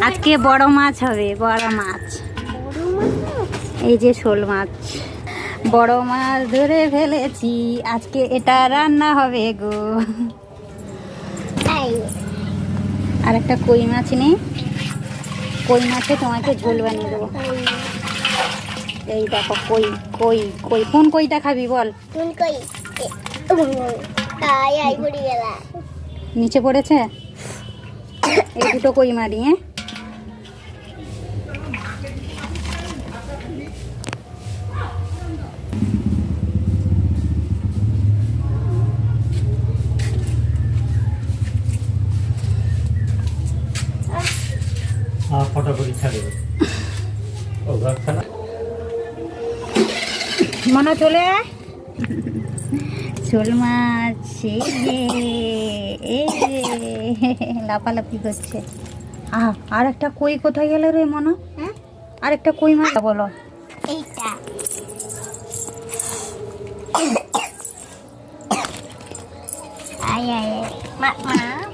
আজকে বড় মাছ হবে, বড় মাছ। এই যে শোল মাছ, বড় মাছ ধরে ফেলেছি, আজকে এটা রান্না হবে গো। আর একটা কই মাছ নেই, কই মাছে তোমাকে ঝোল বানিয়ে দেবো। এই দেখো কই, কই কই, কোন কইটা খাবি বল? নিচে পড়েছে, এই দুটো কই মারি। হ্যাঁ, মনে চলে আয়। শোল মাছ এই যে, এই যে লাফালাফি করছে। আর একটা কই কোথায় গেল রে মনে? আর একটা কই মাছ বলো। এইটা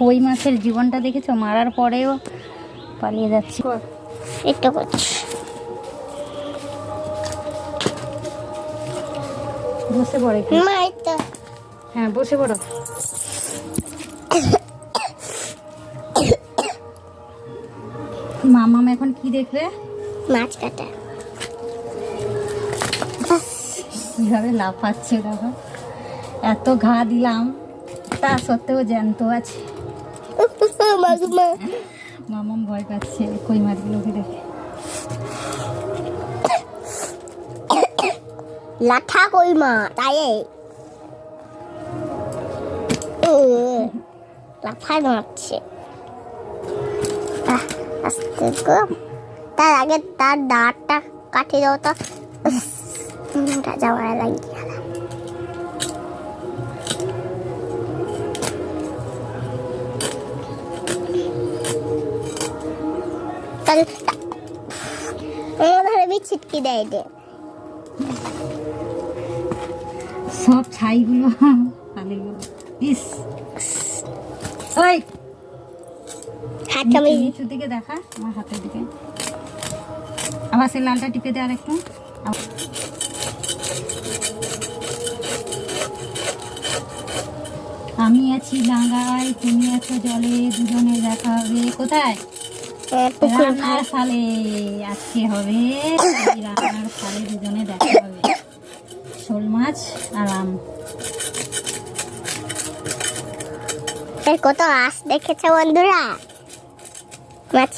কই মাছের জীবনটা দেখেছো, মারার পরেও পালিয়ে যাচ্ছে। এটা করছি, বসে পড়ে কি? মা এটা হ্যাঁ বসে পড়ো। মামাম এখন কি দেখবে? মাছ কাটা। কিভাবে লাফাচ্ছে দেখো, এত ঘা দিলাম তা সত্ত্বেও জ্যান্ত আছে। মামাম ভয় পাচ্ছে কই মাছগুলোকে দেখে। লাঠা কই মা তাই লাফায় মারছে। আস্তে গো, তার আগে তার দাঁতটা কাটে দাও তো, যাওয়া লাগিয়ে ছিটকি দেয় দে। সব ছাইগুলো পালে গেল। ইস, ওই হাতটা নিচুর দিকে দেখা, আমার হাতের দিকে। আবার সে লালটা টিপে দে আর একটু। আমি আছি ডাঙায়, তুমি আছো জলে, দুজনে দেখা হবে কোথায়? রান্নার সালে। আজকে হবে এই রান্নার সালে, দুজনে দেখা হবে। শোল মাছ আর আম। কত আঁশ দেখেছে বন্ধুরা। মাছ